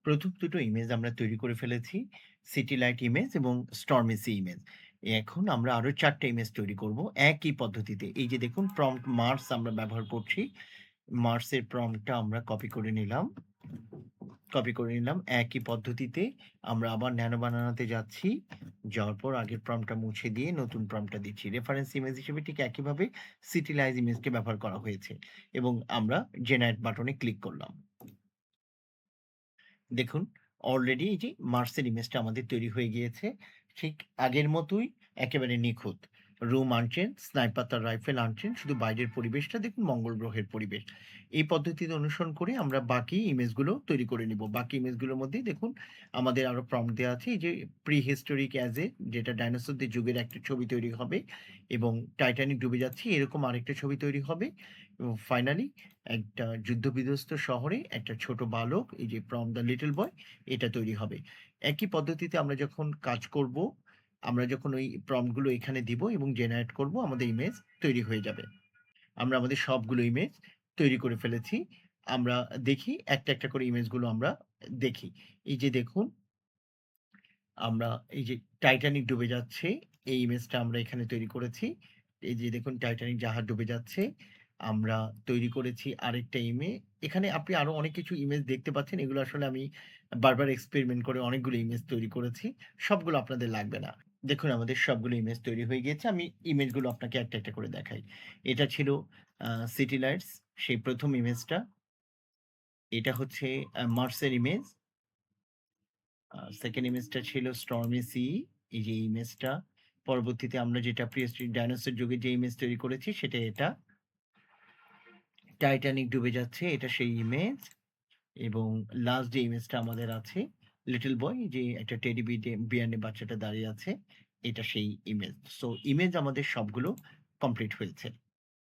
প্রথম দুটো ইমেজ আমরা তৈরি করে ফেলেছি। সিটি লাইট ইমেজ এবং স্টর্মি সি ইমেজ। এখন আমরা আরো ৪ টা ইমেজ তৈরি করব একই পদ্ধতিতে। এই যে দেখুন প্রম্পট মার্স আমরা ব্যবহার করছি। মার্সের প্রম্পটটা আমরা কপি করে নিলাম। একই পদ্ধতিতে আমরা আবার ন্যানো বানানোতে যাচ্ছি। যাওয়ার পর আগের প্রম্পটটা মুছে দিয়ে নতুন প্রম্পটটা দিচ্ছি। রেফারেন্স ইমেজ হিসেবে ঠিক একইভাবে সিটি লাইট ইমেজকে ব্যবহার করা হয়েছে এবং আমরা জেনারেট বাটনে ক্লিক করলাম। দেখুন অলরেডি এই যে মার্সের ইমেজটা আমাদের তৈরি হয়ে গিয়েছে। ঠিক আগের মতোই একেবারে নিখুঁত। রুম আনচেঞ্জ, স্নাইপার তার রাইফেল আনচেঞ্জ, শুধু বাইরের পরিবেশটা দেখুন মঙ্গল গ্রহের পরিবেশ। এই পদ্ধতিতে অনুসরণ করে আমরা বাকি ইমেজগুলো তৈরি করে নিব। বাকি ইমেজগুলোর মধ্যেই দেখুন আমাদের আরো প্রম্পট দেয়া আছে। এই যে প্রিহিস্টোরিক অ্যাজ এ যেটা ডাইনোসরদের যুগের একটা ছবি তৈরি হবে এবং টাইটানিক ডুবে যাচ্ছে এরকম আরেকটা ছবি তৈরি হবে এবং ফাইনালি একটা যুদ্ধবিধ্বস্ত শহরে একটা ছোট বালক এই যে ফ্রম দ্য লিটল বয় এটা তৈরি হবে। একই পদ্ধতিতে আমরা যখন কাজ করব, আমরা যখন ওই প্রম্পট গুলো এখানে দিব এবং জেনারেট করব আমাদের ইমেজ তৈরি হয়ে যাবে। আমরা আমাদের সবগুলো ইমেজ তৈরি করে ফেলেছি। আমরা দেখি একটা করে ইমেজগুলো আমরা দেখি। এই যে দেখুন আমরা এই যে টাইটানিক ডুবে যাচ্ছে, এই ইমেজটা আমরা এখানে তৈরি করেছি। এই যে দেখুন টাইটানিক জাহাজ ডুবে যাচ্ছে। আমরা তৈরি করেছি আরেকটা এখানে আপনি আরো অনেক কিছু ইমেজ দেখতে পাচ্ছেন। এগুলো আসলে আমি বারবার এক্সপেরিমেন্ট করে অনেকগুলো ইমেজ তৈরি করেছি। সবগুলো আপনাদের লাগবে না। দেখুন আমাদের সবগুলো ইমেজ তৈরি হয়ে গিয়েছে। আমি ইমেজগুলো আপনাকে একটা করে দেখাই। এটা ছিল সিটি লাইটস সেই ১ম ইমেজটা। এটা হচ্ছে মার্সের ইমেজ। 2nd ইমেজটা ছিল স্টর্মি সি, এই যে ইমেজটা। পরবর্তীতে আমরা যেটা প্রিহিস্টরিক ডাইনোসর যুগে যে ইমেজ তৈরি করেছি সেটা এটা। টাইটানিক ডুবে যাচ্ছে এটা সেই ইমেজ এবং লাস্ট যে ইমেজটা আমাদের আছে লিটল বয় যে একটা টেডি বিয়ার নিয়ে বাচ্চাটা দাঁড়িয়ে আছে, এটা সেই ইমেজ। সো ইমেজ আমাদের সবগুলো কমপ্লিট হয়েছে।